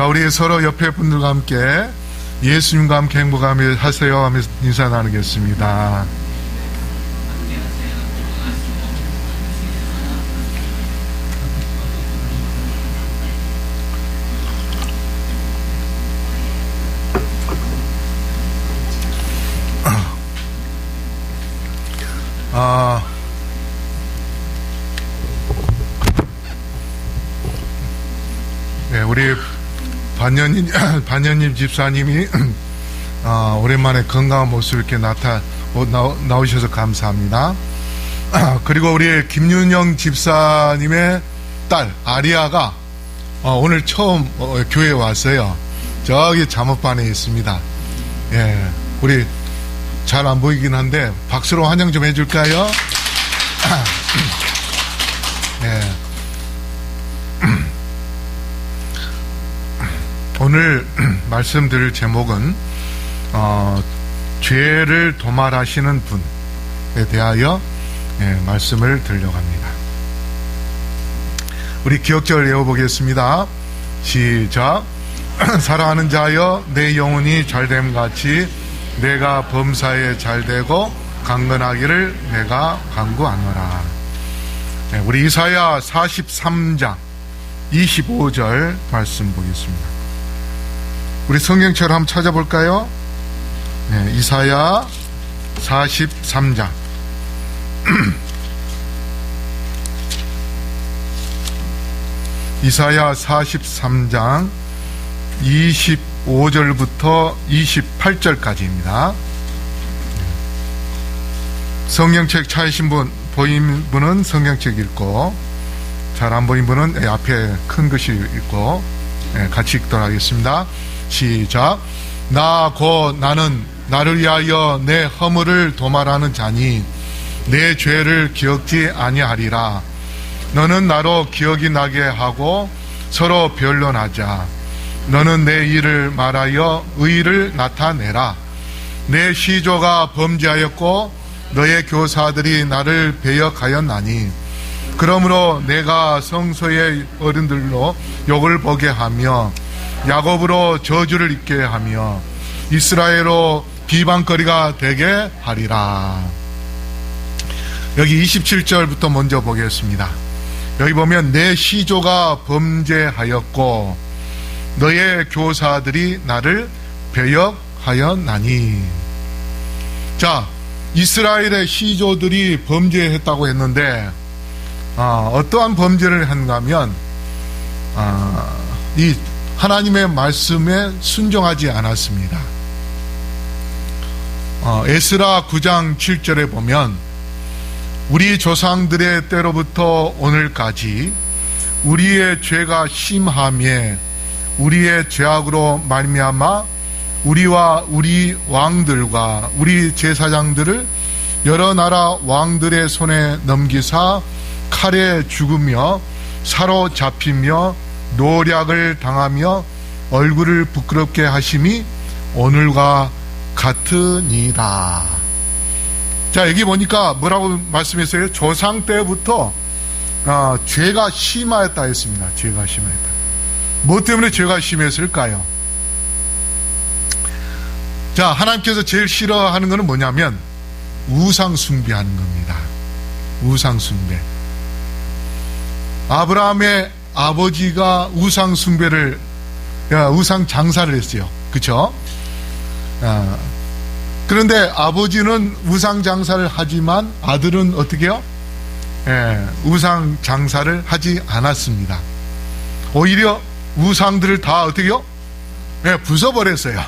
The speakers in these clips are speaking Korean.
우리 서로 옆에 분들과 함께 예수님과 함께 행복하며 하세요 하면서 인사 나누겠습니다. 네, 우리 반연님 집사님이 오랜만에 건강한 모습 이렇게 나오셔서 감사합니다. 그리고 우리 김윤영 집사님의 딸 아리아가 오늘 처음 교회에 왔어요. 저기 잠옷반에 있습니다. 예, 우리 잘 안 보이긴 한데 박수로 환영 좀 해줄까요? 예. 오늘 말씀드릴 제목은 죄를 도말하시는 분에 대하여 말씀을 드리려고 합니다. 우리 기억절 외워보겠습니다. 시작. 사랑하는 자여 내 영혼이 잘됨 같이 내가 범사에 잘되고 강건하기를 내가 간구하노라. 우리 이사야 43장 25절 말씀 보겠습니다. 우리 성경책을 한번 찾아볼까요? 네, 이사야 43장 이사야 43장 25절부터 28절까지입니다. 성경책 찾으신 분, 보인 분은 성경책 읽고, 잘 안 보인 분은 앞에 큰 글씨 읽고 같이 읽도록 하겠습니다. 시작. 나 곧 나는 나를 위하여 내 허물을 도말하는 자니 내 죄를 기억지 아니하리라. 너는 나로 기억이 나게 하고 서로 변론하자. 너는 내 일을 말하여 의를 나타내라. 내 시조가 범죄하였고 너의 교사들이 나를 배역하였나니 그러므로 내가 성소의 어른들로 욕을 보게 하며 야곱으로 저주를 입게 하며 이스라엘로 비방거리가 되게 하리라. 여기 27절부터 먼저 보겠습니다. 여기 보면 내 시조가 범죄하였고 너의 교사들이 나를 배역하였나니. 자, 이스라엘의 시조들이 범죄했다고 했는데 어떠한 범죄를 했는가 하면 이 하나님의 말씀에 순종하지 않았습니다. 에스라 9장 7절에 보면 우리 조상들의 때로부터 오늘까지 우리의 죄가 심하며 우리의 죄악으로 말미암아 우리와 우리 왕들과 우리 제사장들을 여러 나라 왕들의 손에 넘기사 칼에 죽으며 사로잡히며 노략을 당하며 얼굴을 부끄럽게 하심이 오늘과 같으니라. 자, 여기 보니까 뭐라고 말씀했어요? 조상 때부터 죄가 심하였다 했습니다. 죄가 심하였다. 뭐 때문에 죄가 심했을까요? 자, 하나님께서 제일 싫어하는 것은 뭐냐면 우상 숭배하는 겁니다. 우상 숭배. 아브라함의 아버지가 우상 숭배를, 우상 장사를 했어요. 그쵸? 그런데 아버지는 우상 장사를 하지만 아들은 어떻게 해요? 우상 장사를 하지 않았습니다. 오히려 우상들을 다 어떻게 해요? 부숴버렸어요.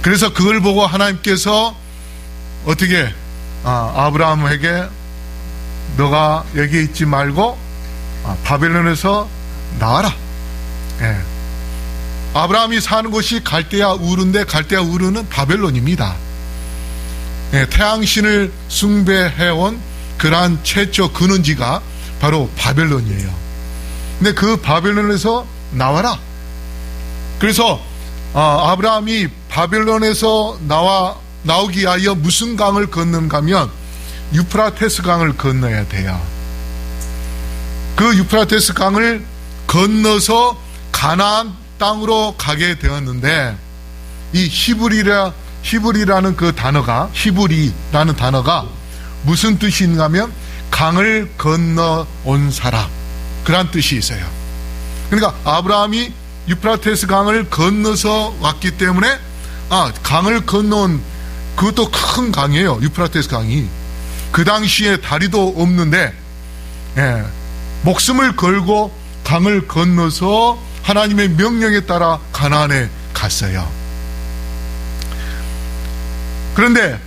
그래서 그걸 보고 하나님께서 어떻게 아브라함에게 너가 여기 있지 말고 바벨론에서 나와라. 아브라함이 사는 곳이 갈대아 우르인데 갈대아 우르는 바벨론입니다. 태양신을 숭배해온 그러한 최초 근원지가 바로 바벨론이에요. 근데 그 바벨론에서 나와라. 그래서 아브라함이 바벨론에서 나오기 위하여 무슨 강을 건너가 하면 유프라테스 강을 건너야 돼요. 그 유프라테스 강을 건너서 가나안 땅으로 가게 되었는데, 이 히브리라는 그 단어가, 히브리라는 단어가 무슨 뜻인가 하면 강을 건너 온 사람, 그런 뜻이 있어요. 그러니까 아브라함이 유프라테스 강을 건너서 왔기 때문에, 강을 건너온, 그것도 큰 강이에요. 유프라테스 강이. 그 당시에 다리도 없는데, 목숨을 걸고 강을 건너서 하나님의 명령에 따라 가나안에 갔어요. 그런데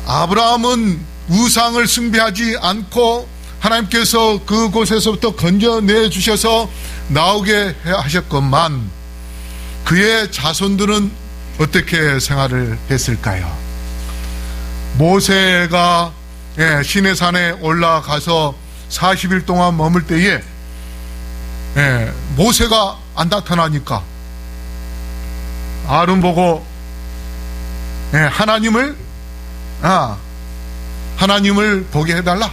아브라함은 우상을 숭배하지 않고 하나님께서 그곳에서부터 건져내 주셔서 나오게 하셨건만, 그의 자손들은 어떻게 생활을 했을까요? 모세가 시내산에 올라가서 40일 동안 머물 때에 모세가 안 나타나니까 아론 보고 하나님을 보게 해달라.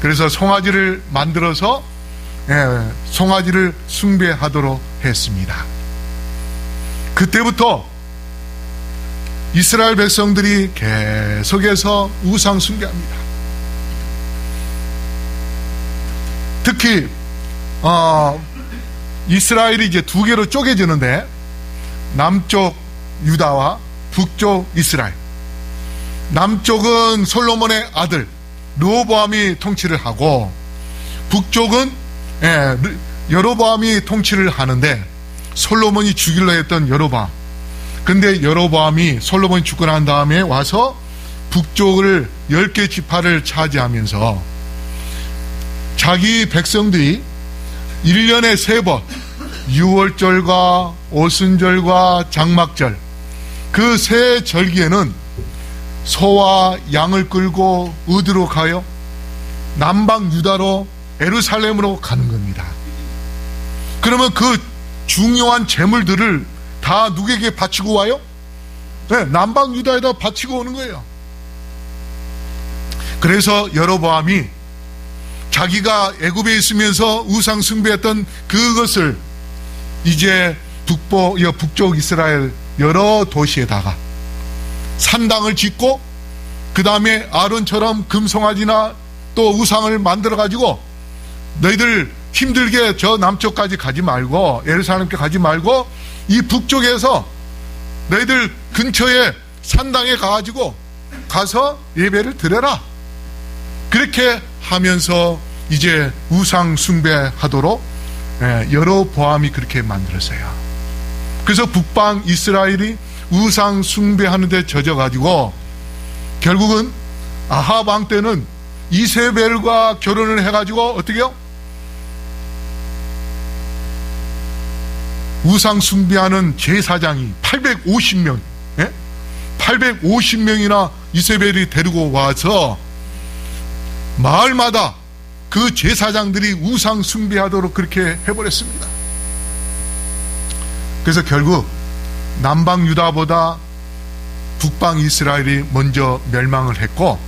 그래서 송아지를 만들어서 송아지를 숭배하도록 했습니다. 그때부터 이스라엘 백성들이 계속해서 우상 숭배합니다. 특히 이스라엘이 이제 두 개로 쪼개지는데, 남쪽 유다와 북쪽 이스라엘. 남쪽은 솔로몬의 아들 르호보암이 통치를 하고, 북쪽은 여로보암이 통치를 하는데, 솔로몬이 죽이려 했던 여로보암. 근데 여로보암이 솔로몬이 죽고 난 다음에 와서 북쪽을 10개 지파를 차지하면서 자기 백성들이 1년에 3번, 유월절과 오순절과 장막절, 그 세 절기에는 소와 양을 끌고 어디로 가요? 남방 유다로 예루살렘으로 가는 겁니다. 그러면 그 중요한 재물들을 다 누구에게 바치고 와요? 남방 유다에다 바치고 오는 거예요. 그래서 여로보암이 자기가 애굽에 있으면서 우상 숭배했던 그것을 이제 북쪽 이스라엘 여러 도시에다가 산당을 짓고, 그 다음에 아론처럼 금송아지나 또 우상을 만들어 가지고, 너희들 힘들게 저 남쪽까지 가지 말고, 예루살렘께 가지 말고, 이 북쪽에서 너희들 근처에 산당에 가서 예배를 드려라. 그렇게 하면서 이제 우상 숭배하도록 여로보암이 그렇게 만들었어요. 그래서 북방 이스라엘이 우상 숭배하는 데 젖어가지고, 결국은 아합 왕 때는 이세벨과 결혼을 해가지고 어떻게 해요? 우상 숭배하는 제사장이 850명, 850명이나 이세벨이 데리고 와서 마을마다 그 제사장들이 우상 숭배하도록 그렇게 해버렸습니다. 그래서 결국 남방 유다보다 북방 이스라엘이 먼저 멸망을 했고,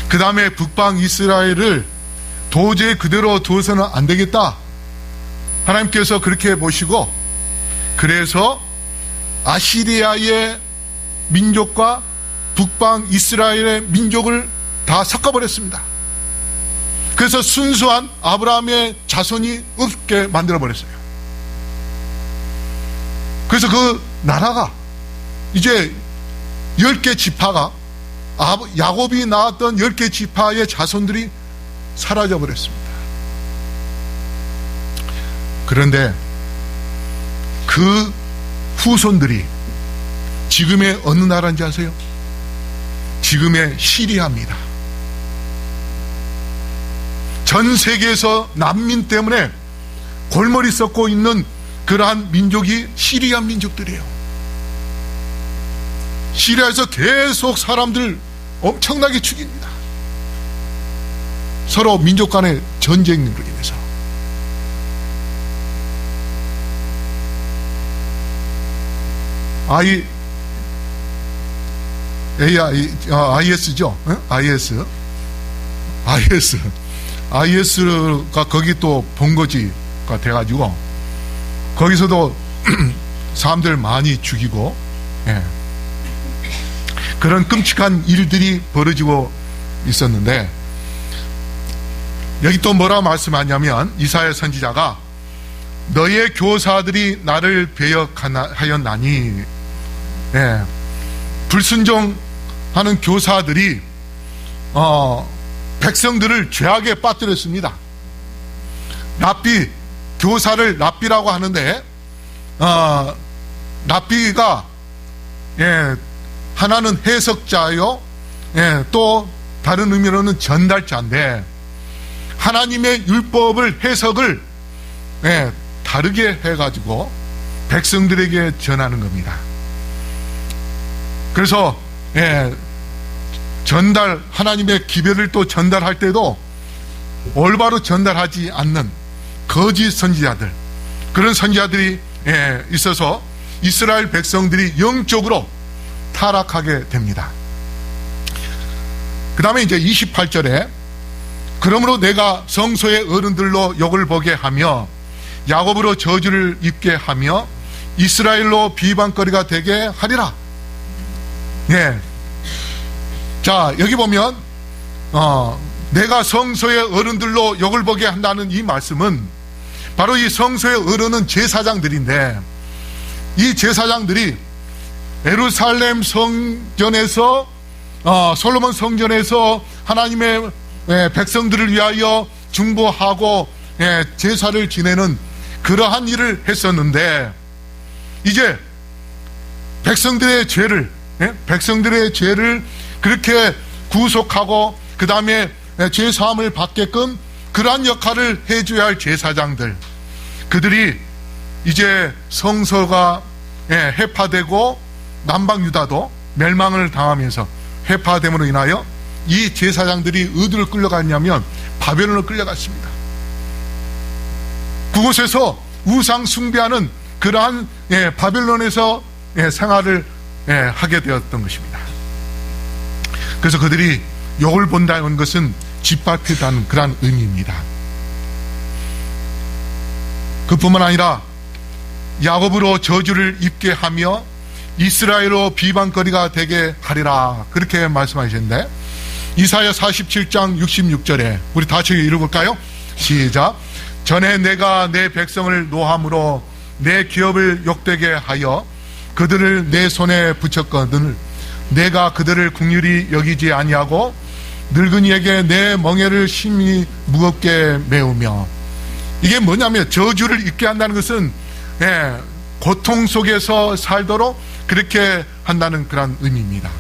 그 다음에 북방 이스라엘을 도저히 그대로 두어서는 안 되겠다. 하나님께서 그렇게 보시고, 그래서 아시리아의 민족과 북방 이스라엘의 민족을 다 섞어버렸습니다. 그래서 순수한 아브라함의 자손이 없게 만들어버렸어요. 그래서 그 나라가 이제 10개 지파가, 야곱이 낳았던 10개 지파의 자손들이 사라져버렸습니다. 그런데 그 후손들이 지금의 어느 나라인지 아세요? 지금의 시리아입니다. 전 세계에서 난민 때문에 골머리 썩고 있는 그러한 민족이 시리아 민족들이에요. 시리아에서 계속 사람들 엄청나게 죽입니다. 서로 민족 간의 전쟁으로 인해서. IS죠? IS가 거기 또 본거지가 돼가지고, 거기서도 사람들 많이 죽이고, 예, 그런 끔찍한 일들이 벌어지고 있었는데, 여기 또 뭐라고 말씀하냐면, 이사야 선지자가 너의 교사들이 나를 배역하였나니, 예, 불순종하는 교사들이 백성들을 죄악에 빠뜨렸습니다. 랍비, 교사를 랍비라고 하는데, 랍비가, 예, 하나는 해석자요, 예, 또 다른 의미로는 전달자인데, 하나님의 율법을 해석을, 예, 다르게 해가지고 백성들에게 전하는 겁니다. 그래서, 예, 하나님의 기별을 또 전달할 때도 올바로 전달하지 않는 거짓 선지자들, 그런 선지자들이, 예, 있어서 이스라엘 백성들이 영적으로 타락하게 됩니다. 그 다음에 이제 28절에 그러므로 내가 성소의 어른들로 욕을 보게 하며 야곱으로 저주를 입게 하며 이스라엘로 비방거리가 되게 하리라. 예. 자, 여기 보면 내가 성소의 어른들로 욕을 보게 한다는 이 말씀은 바로 이 성소의 어른은 제사장들인데, 이 제사장들이 예루살렘 성전에서 솔로몬 성전에서 하나님의 백성들을 위하여 중보하고 제사를 지내는 그러한 일을 했었는데, 이제 백성들의 죄를 그렇게 구속하고 그 다음에 죄사함을 받게끔 그러한 역할을 해줘야 할 제사장들, 그들이 이제 성소가 해파되고 남방 유다도 멸망을 당하면서 해파됨으로 인하여 이 제사장들이 어디로 끌려갔냐면 바벨론으로 끌려갔습니다. 그곳에서 우상 숭배하는 그러한 바벨론에서 생활을 하게 되었던 것입니다. 그래서 그들이 욕을 본다는 것은 짓밟히다는 그러한 의미입니다. 그뿐만 아니라 야곱으로 저주를 입게 하며 이스라엘로 비방거리가 되게 하리라, 그렇게 말씀하셨는데, 이사야 47장 66절에 우리 다시 읽어볼까요? 시작. 전에 내가 내 백성을 노함으로 내 기업을 욕되게 하여 그들을 내 손에 붙였거든 내가 그들을 긍휼히 여기지 아니하고 늙은이에게 내 멍에를 심히 무겁게 메우며. 이게 뭐냐면 저주를 입게 한다는 것은 고통 속에서 살도록 그렇게 한다는 그런 의미입니다.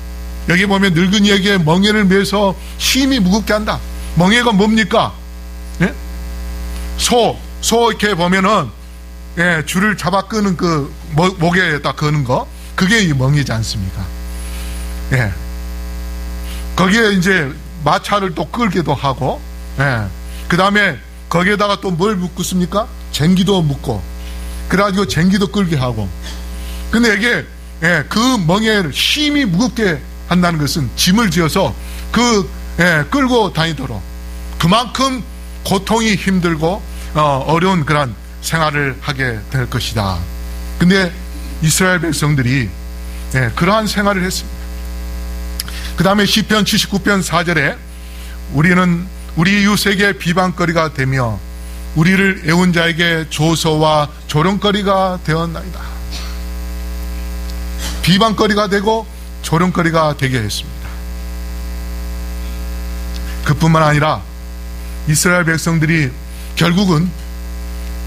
여기 보면 늙은이에게 멍에를 메서 심히 무겁게 한다. 멍에가 뭡니까? 소 이렇게 보면은 줄을 잡아 끄는 그 목에다 거는 거, 그게 이 멍이지 않습니까? 거기에 이제 마차를 또 끌기도 하고, 그 다음에 거기에다가 또 뭘 묶습니까? 쟁기도 묶고, 그래가지고 쟁기도 끌게 하고. 근데 이게 그 멍에를 심히 무겁게 한다는 것은 짐을 지어서 끌고 다니도록, 그만큼 고통이 힘들고 어려운 그런 생활을 하게 될 것이다. 근데 이스라엘 백성들이 그러한 생활을 했습니다. 그 다음에 시편 79편 4절에 우리는 우리 이웃에게 비방거리가 되며 우리를 애운 자에게 조소와 조롱거리가 되었나이다. 비방거리가 되고 조롱거리가 되게 했습니다. 그뿐만 아니라 이스라엘 백성들이 결국은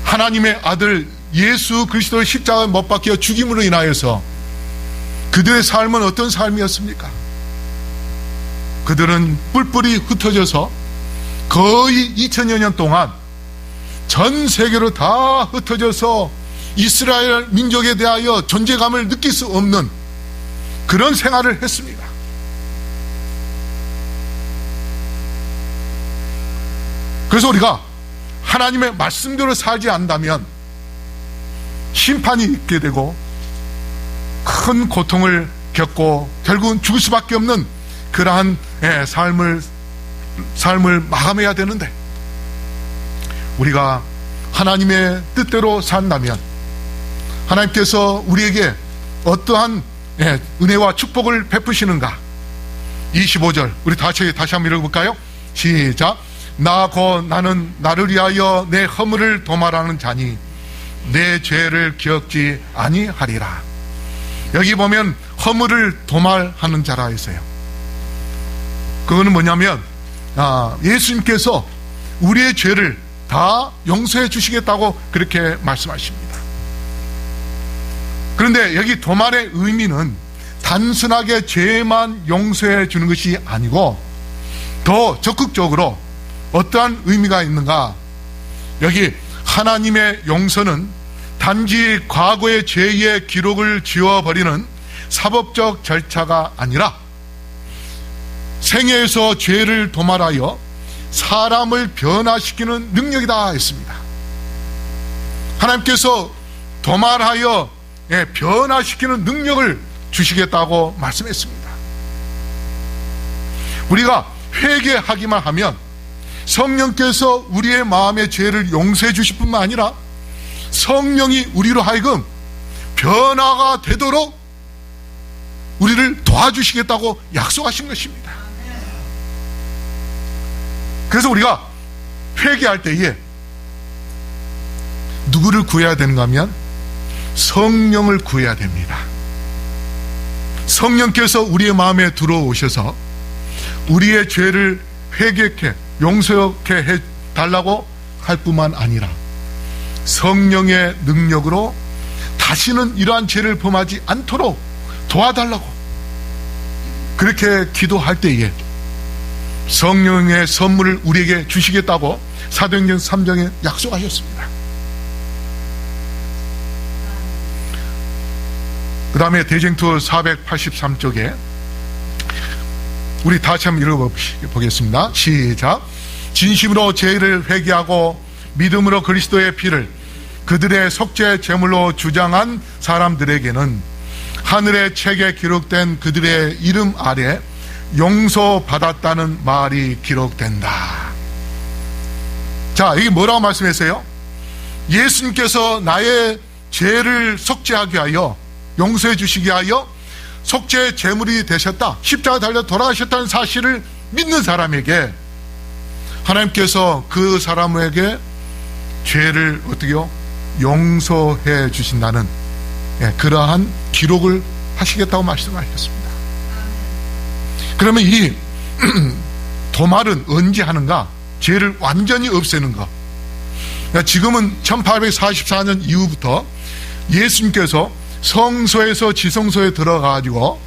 하나님의 아들 예수 그리스도의 십자가에 못 박혀 죽임으로 인하여서 그들의 삶은 어떤 삶이었습니까? 그들은 뿔뿔이 흩어져서 거의 2000여 년 동안 전 세계로 다 흩어져서 이스라엘 민족에 대하여 존재감을 느낄 수 없는 그런 생활을 했습니다. 그래서 우리가 하나님의 말씀대로 살지 않는다면 심판이 있게 되고 큰 고통을 겪고 결국은 죽을 수밖에 없는 그러한 삶을 마감해야 되는데, 우리가 하나님의 뜻대로 산다면 하나님께서 우리에게 어떠한 은혜와 축복을 베푸시는가? 25절 우리 다시 한번 읽어볼까요? 시작. 나 곧 나는 나를 위하여 내 허물을 도말하는 자니 내 죄를 기억지 아니하리라. 여기 보면 허물을 도말하는 자라 했어요. 그거는 뭐냐면 예수님께서 우리의 죄를 다 용서해 주시겠다고 그렇게 말씀하십니다. 그런데 여기 도말의 의미는 단순하게 죄만 용서해 주는 것이 아니고 더 적극적으로 어떠한 의미가 있는가? 여기 하나님의 용서는 단지 과거의 죄의 기록을 지워버리는 사법적 절차가 아니라 생애에서 죄를 도말하여 사람을 변화시키는 능력이다 했습니다. 하나님께서 도말하여 변화시키는 능력을 주시겠다고 말씀했습니다. 우리가 회개하기만 하면 성령께서 우리의 마음의 죄를 용서해 주실 뿐만 아니라 성령이 우리로 하여금 변화가 되도록 우리를 도와주시겠다고 약속하신 것입니다. 그래서 우리가 회개할 때에 누구를 구해야 되는가 하면 성령을 구해야 됩니다. 성령께서 우리의 마음에 들어오셔서 우리의 죄를 회개케 용서케 해달라고 할 뿐만 아니라 성령의 능력으로 다시는 이러한 죄를 범하지 않도록 도와달라고 그렇게 기도할 때에 성령의 선물을 우리에게 주시겠다고 사도행전 3장에 약속하셨습니다. 그 다음에 대쟁투 483쪽에 우리 다시 한번 읽어보겠습니다. 시작. 진심으로 죄를 회개하고 믿음으로 그리스도의 피를 그들의 속죄 제물로 주장한 사람들에게는 하늘의 책에 기록된 그들의 이름 아래 용서받았다는 말이 기록된다. 자, 이게 뭐라고 말씀했어요? 예수님께서 나의 죄를 속죄하게 하여 용서해 주시게 하여 속죄 제물이 되셨다, 십자가 달려 돌아가셨다는 사실을 믿는 사람에게 하나님께서 그 사람에게 죄를 어떻게요? 용서해 주신다는 그러한 기록을 하시겠다고 말씀하셨습니다. 그러면 이 도말은 언제 하는가? 죄를 완전히 없애는 것. 지금은 1844년 이후부터 예수님께서 성소에서 지성소에 들어가가지고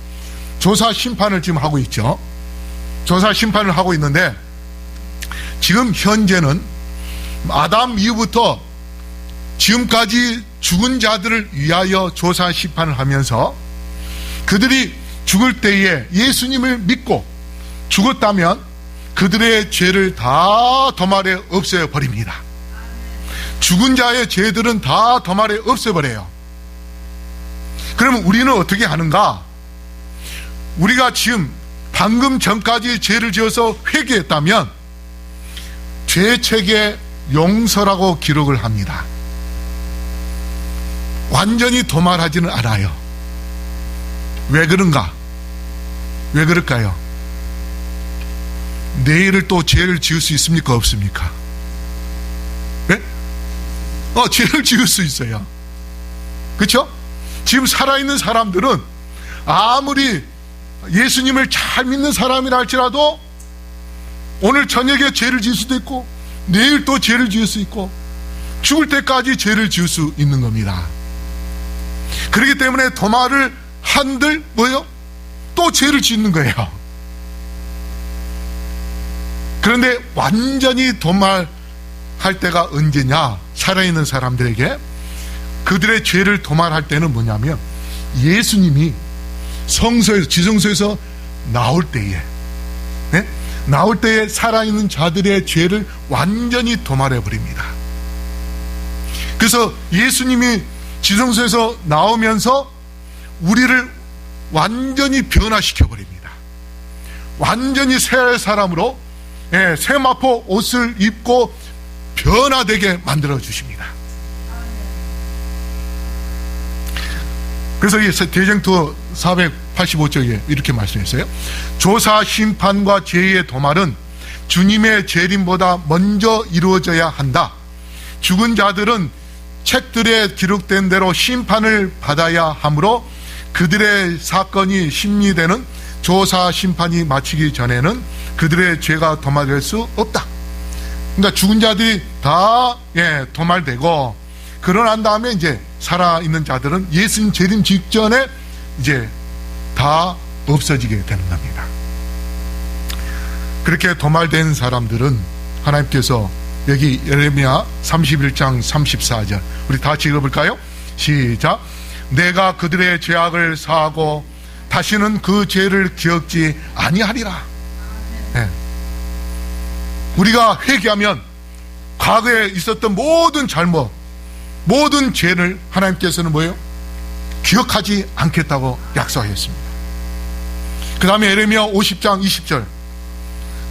조사 심판을 지금 하고 있죠. 조사 심판을 하고 있는데 지금 현재는 아담 이후부터 지금까지 죽은 자들을 위하여 조사 심판을 하면서 그들이 죽을 때에 예수님을 믿고 죽었다면 그들의 죄를 다 도말에 없애버립니다. 죽은 자의 죄들은 다 도말에 없애버려요. 그러면 우리는 어떻게 하는가? 우리가 지금 방금 전까지 죄를 지어서 회개했다면 죄책의 용서라고 기록을 합니다. 완전히 도말하지는 않아요. 왜 그런가? 왜 그럴까요? 내일을 또 죄를 지을 수 있습니까? 없습니까? 네? 죄를 지을 수 있어요. 그렇죠? 지금 살아있는 사람들은 아무리 예수님을 잘 믿는 사람이라 할지라도 오늘 저녁에 죄를 지을 수도 있고 내일 또 죄를 지을 수 있고 죽을 때까지 죄를 지을 수 있는 겁니다. 그렇기 때문에 도말을 한들 뭐예요? 또 죄를 짓는 거예요. 그런데 완전히 도말할 때가 언제냐? 살아있는 사람들에게 그들의 죄를 도말할 때는 뭐냐면 예수님이 성소에서 지성소에서 나올 때에 나올 때에 살아있는 자들의 죄를 완전히 도말해 버립니다. 그래서 예수님이 지성소에서 나오면서 우리를 완전히 변화시켜 버립니다. 완전히 새 사람으로 세마포 옷을 입고 변화되게 만들어 주십니다. 그래서 이 대쟁투 485쪽에 이렇게 말씀했어요. 조사, 심판과 죄의 도말은 주님의 재림보다 먼저 이루어져야 한다. 죽은 자들은 책들에 기록된 대로 심판을 받아야 하므로 그들의 사건이 심리되는 조사, 심판이 마치기 전에는 그들의 죄가 도말될 수 없다. 그러니까 죽은 자들이 다 도말되고, 그러고 난 다음에 이제 살아있는 자들은 예수님 재림 직전에 이제 다 없어지게 되는 겁니다. 그렇게 도말된 사람들은 하나님께서 여기 예레미야 31장 34절 우리 다 같이 읽어볼까요? 시작. 내가 그들의 죄악을 사하고 다시는 그 죄를 기억지 아니하리라. 네. 우리가 회개하면 과거에 있었던 모든 잘못, 모든 죄를 하나님께서는 뭐예요? 기억하지 않겠다고 약속하셨습니다. 그 다음에 예레미야 50장 20절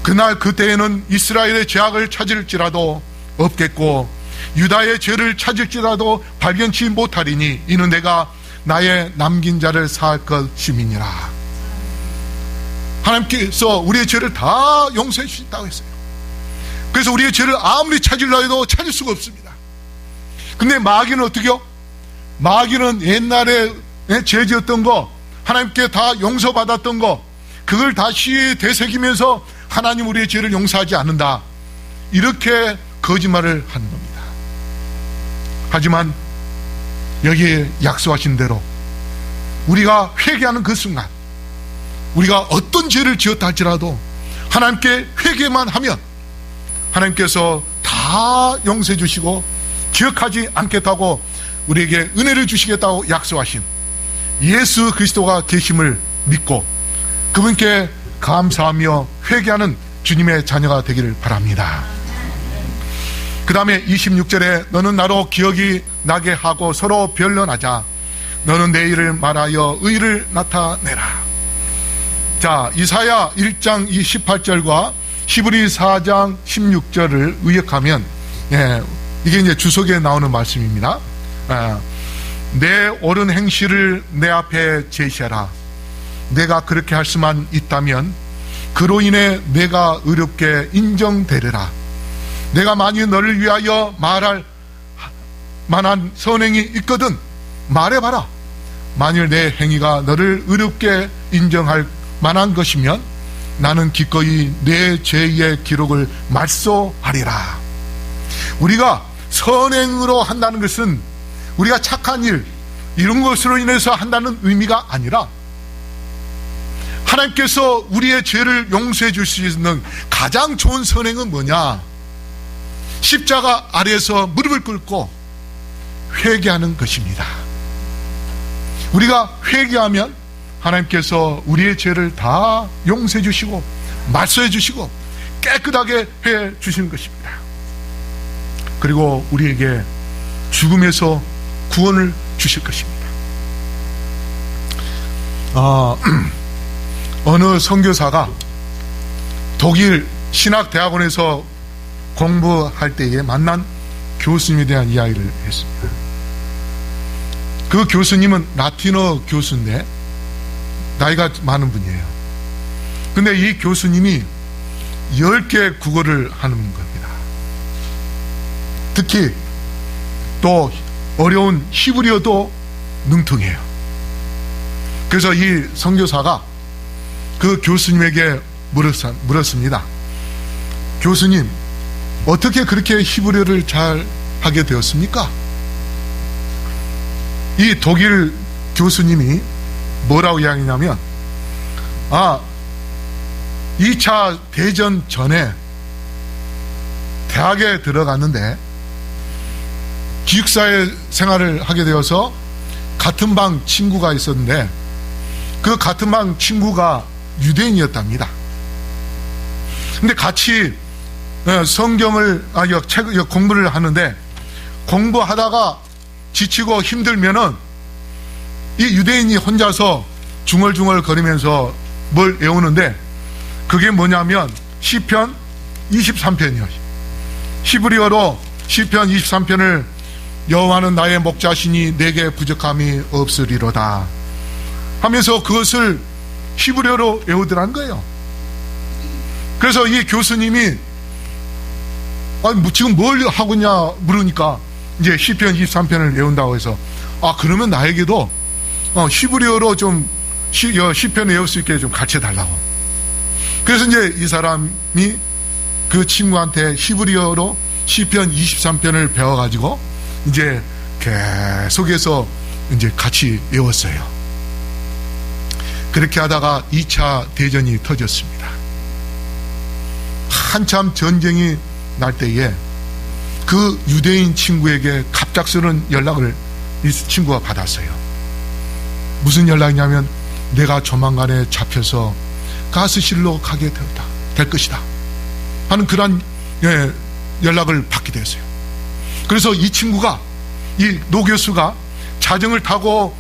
그날 그때에는 이스라엘의 죄악을 찾을지라도 없겠고 유다의 죄를 찾을지라도 발견치 못하리니 이는 내가 나의 남긴 자를 사할 것임이니라. 하나님께서 우리의 죄를 다 용서해 주신다고 했어요. 그래서 우리의 죄를 아무리 찾으려 해도 찾을 수가 없습니다. 근데 마귀는 어떻게요? 마귀는 옛날에 죄 지었던 거, 하나님께 다 용서받았던 거, 그걸 다시 되새기면서 하나님 우리의 죄를 용서하지 않는다, 이렇게 거짓말을 하는 겁니다. 하지만 여기에 약속하신 대로 우리가 회개하는 그 순간, 우리가 어떤 죄를 지었다 할지라도 하나님께 회개만 하면 하나님께서 다 용서해 주시고 기억하지 않겠다고 우리에게 은혜를 주시겠다고 약속하신 예수 그리스도가 계심을 믿고 그분께 감사하며 회개하는 주님의 자녀가 되기를 바랍니다. 그 다음에 26절에 너는 나로 기억이 나게 하고 서로 변론하자. 너는 내 일을 말하여 의를 나타내라. 자, 이사야 1장 18절과 히브리 4장 16절을 의역하면 이게 이제 주석에 나오는 말씀입니다. 내 옳은 행실을 내 앞에 제시하라. 내가 그렇게 할 수만 있다면 그로 인해 내가 의롭게 인정되리라. 내가 만일 너를 위하여 말할 만한 선행이 있거든 말해봐라. 만일 내 행위가 너를 의롭게 인정할 만한 것이면 나는 기꺼이 내 죄의 기록을 말소하리라. 우리가 선행으로 한다는 것은 우리가 착한 일, 이런 것으로 인해서 한다는 의미가 아니라 하나님께서 우리의 죄를 용서해 줄 수 있는 가장 좋은 선행은 뭐냐? 십자가 아래에서 무릎을 꿇고 회개하는 것입니다. 우리가 회개하면 하나님께서 우리의 죄를 다 용서해 주시고 말소해 주시고 깨끗하게 해 주시는 것입니다. 그리고 우리에게 죽음에서 구원을 주실 것입니다. 어느 선교사가 독일 신학대학원에서 공부할 때에 만난 교수님에 대한 이야기를 했습니다. 그 교수님은 라틴어 교수인데 나이가 많은 분이에요. 근데 이 교수님이 10개 국어를 하는 겁니다. 특히 또 어려운 히브리어도 능통해요. 그래서 이 선교사가 그 교수님에게 물었습니다. 교수님, 어떻게 그렇게 히브리어를 잘 하게 되었습니까? 이 독일 교수님이 뭐라고 이야기냐면 2차 대전 전에 대학에 들어갔는데 기숙사에 생활을 하게 되어서 같은 방 친구가 있었는데 그 같은 방 친구가 유대인이었답니다. 근데 같이 성경을 책 공부를 하는데 공부하다가 지치고 힘들면은 이 유대인이 혼자서 중얼중얼 거리면서 뭘 외우는데 그게 뭐냐면 시편 23편이요. 히브리어로 시편 23편을 여호와는 나의 목자시니 내게 부족함이 없으리로다 하면서 그것을 히브리어로 외우더라는 거예요. 그래서 이 교수님이 지금 뭘 하고 있냐 물으니까 이제 시편 23편을 외운다고 해서 그러면 나에게도 히브리어로 좀 시편을 외울 수 있게 좀 가르쳐 달라고. 그래서 이제 이 사람이 그 친구한테 히브리어로 시편 23편을 배워가지고 이제 계속해서 이제 같이 외웠어요. 그렇게 하다가 2차 대전이 터졌습니다. 한참 전쟁이 날 때에 그 유대인 친구에게 갑작스러운 연락을 이 친구가 받았어요. 무슨 연락이냐면 내가 조만간에 잡혀서 가스실로 가게 될 것이다 하는 그런 연락을 받게 되었어요. 그래서 이 친구가, 이 노 교수가 자전거를 타고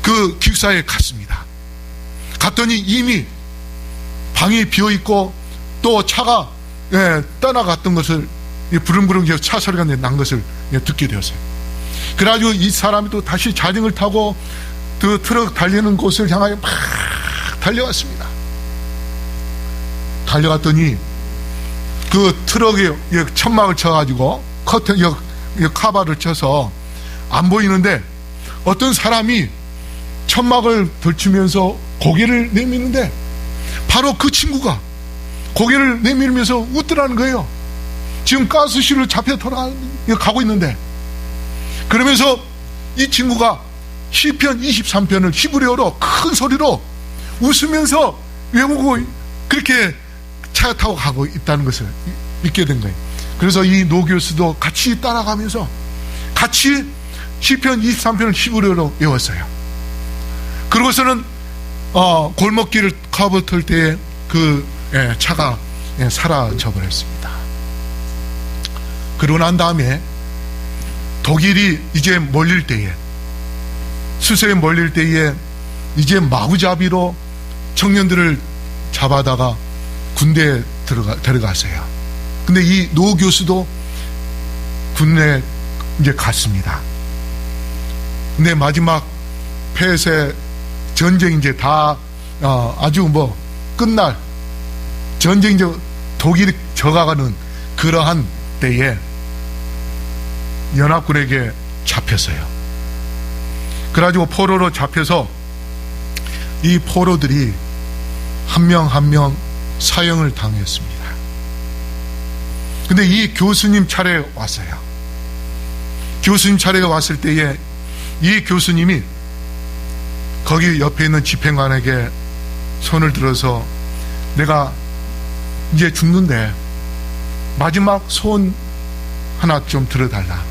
그 기숙사에 갔습니다. 갔더니 이미 방이 비어있고 또 차가 떠나갔던 것을, 부릉부릉 차 소리가 난 것을 듣게 되었어요. 그래가지고 이 사람이 또 다시 자전거를 타고 그 트럭 달리는 곳을 향하여 막 달려갔습니다. 달려갔더니 그 트럭에 천막을 쳐가지고 커튼, 카바를 쳐서 안 보이는데 어떤 사람이 천막을 덜치면서 고개를 내미는데 바로 그 친구가 고개를 내밀면서 웃더라는 거예요. 지금 가스실로 잡혀 가고 있는데. 그러면서 이 친구가 시편 23편을 히브리어로 큰 소리로 웃으면서 외우고 그렇게 차 타고 가고 있다는 것을 믿게 된 거예요. 그래서 이 노 교수도 같이 따라가면서 같이 시편 23편을 히브리어로 외웠어요. 그러고서는 골목길을 커버털 때에 그 차가 사라져 버렸습니다. 그러고 난 다음에 독일이 이제 몰릴 때에, 수세에 몰릴 때에 이제 마구잡이로 청년들을 잡아다가 군대에 데려갔어요. 근데 이 노 교수도 군대에 이제 갔습니다. 근데 마지막 폐쇄 전쟁이 이제 다 아주 끝날 전쟁이 이제 독일이 져가는 그러한 때에 연합군에게 잡혔어요. 그래가지고 포로로 잡혀서 이 포로들이 한 명 한 명 사형을 당했습니다. 근데 이 교수님 차례에 왔어요. 교수님 차례에 왔을 때에 이 교수님이 거기 옆에 있는 집행관에게 손을 들어서 내가 이제 죽는데 마지막 소원 하나 좀 들어달라.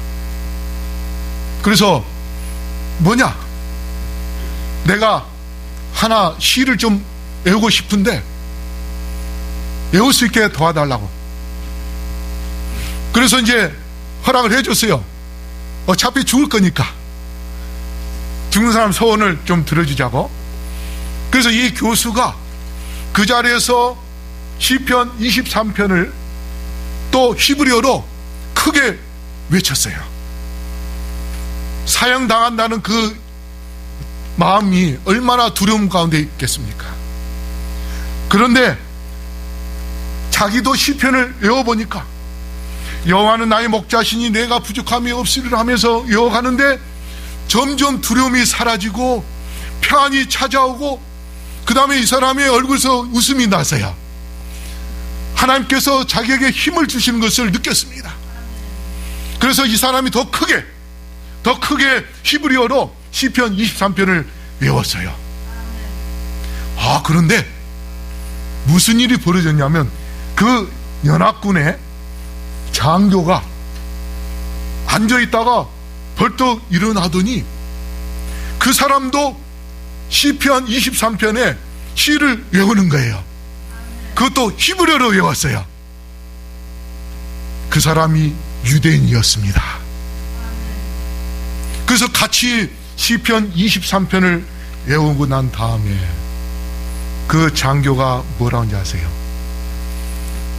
그래서 뭐냐? 내가 하나 시를 좀 외우고 싶은데 외울 수 있게 도와달라고. 그래서 이제 허락을 해줬어요. 어차피 죽을 거니까 죽는 사람 소원을 좀 들어주자고. 그래서 이 교수가 그 자리에서 시편 23편을 또 히브리어로 크게 외쳤어요. 사형당한다는 그 마음이 얼마나 두려움 가운데 있겠습니까? 그런데 자기도 시편을 외워보니까 여호와는 나의 목자시니 내가 부족함이 없으리라 하면서 외워가는데 점점 두려움이 사라지고 평안이 찾아오고 그 다음에 이 사람의 얼굴에서 웃음이 나서요. 하나님께서 자기에게 힘을 주시는 것을 느꼈습니다. 그래서 이 사람이 더 크게 히브리어로 시편 23편을 외웠어요. 그런데 무슨 일이 벌어졌냐면 그 연합군의 장교가 앉아있다가 벌떡 일어나더니 그 사람도 시편 23편에 시를 외우는 거예요. 그것도 히브리어로 외웠어요. 그 사람이 유대인이었습니다. 그래서 같이 시편 23편을 외우고 난 다음에 그 장교가 뭐라고 하는지 아세요?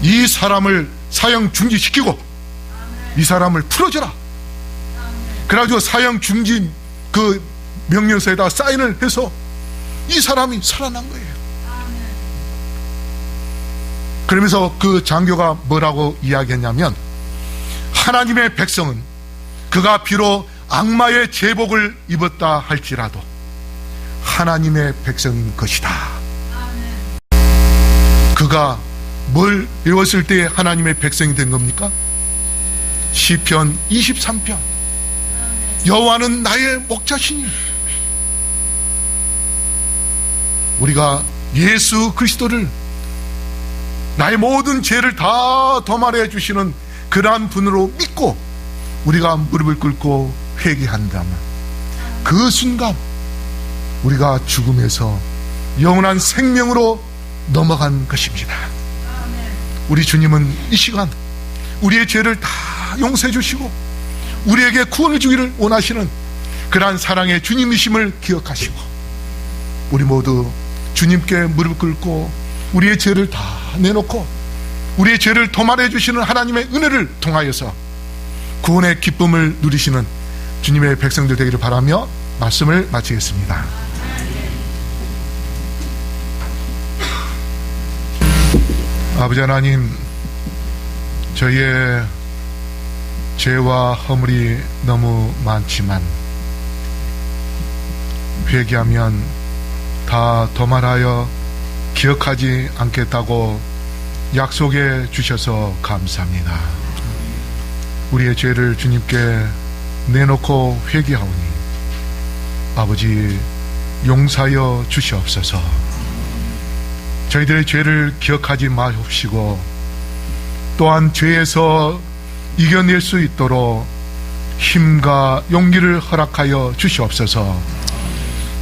이 사람을 사형 중지시키고 이 사람을 풀어줘라. 그래가지고 사형 중진 그 명령서에다 사인을 해서 이 사람이 살아난 거예요. 그러면서 그 장교가 뭐라고 이야기했냐면, 하나님의 백성은 그가 비록 악마의 제복을 입었다 할지라도 하나님의 백성인 것이다. 그가 뭘 배웠을 때 하나님의 백성이 된 겁니까? 시편 23편. 여호와는 나의 목자시니. 우리가 예수 그리스도를, 나의 모든 죄를 다 도말해 주시는 그러한 분으로 믿고 우리가 무릎을 꿇고 회개한다면 그 순간 우리가 죽음에서 영원한 생명으로 넘어간 것입니다. 우리 주님은 이 시간 우리의 죄를 다 용서해 주시고 우리에게 구원을 주기를 원하시는 그러한 사랑의 주님이심을 기억하시고, 우리 모두 주님께 무릎 꿇고 우리의 죄를 다 내놓고 우리의 죄를 도말해 주시는 하나님의 은혜를 통하여서 구원의 기쁨을 누리시는 주님의 백성들 되기를 바라며 말씀을 마치겠습니다. 아버지 하나님, 저희의 죄와 허물이 너무 많지만 회개하면 다 도말하여 기억하지 않겠다고 약속해 주셔서 감사합니다. 우리의 죄를 주님께 내놓고 회개하오니 아버지 용서하여 주시옵소서. 저희들의 죄를 기억하지 마옵시고 또한 죄에서 이겨낼 수 있도록 힘과 용기를 허락하여 주시옵소서.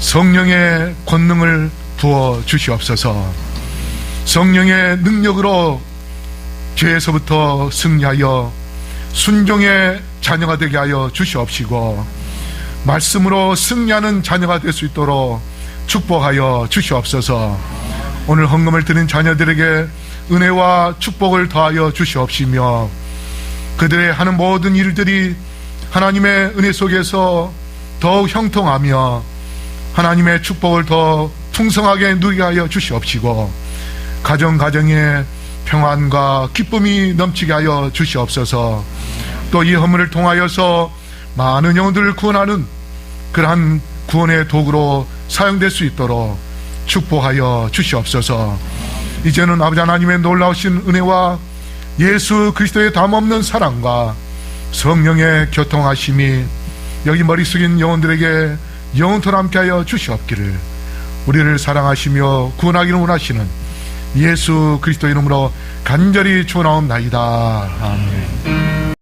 성령의 권능을 부어 주시옵소서. 성령의 능력으로 죄에서부터 승리하여 순종의 자녀가 되게 하여 주시옵시고 말씀으로 승리하는 자녀가 될 수 있도록 축복하여 주시옵소서. 오늘 헌금을 드린 자녀들에게 은혜와 축복을 더하여 주시옵시며 그들의 하는 모든 일들이 하나님의 은혜 속에서 더욱 형통하며 하나님의 축복을 더 풍성하게 누리게 하여 주시옵시고 가정가정에 평안과 기쁨이 넘치게 하여 주시옵소서. 또 이 헌물을 통하여서 많은 영혼들을 구원하는 그러한 구원의 도구로 사용될 수 있도록 축복하여 주시옵소서. 이제는 아버지 하나님의 놀라우신 은혜와 예수 그리스도의 담없는 사랑과 성령의 교통하심이 여기 머리 숙인 영혼들에게 영원토록 함께하여 주시옵기를 우리를 사랑하시며 구원하기를 원하시는 예수 그리스도 이름으로 간절히 축원하옵나이다. 아멘.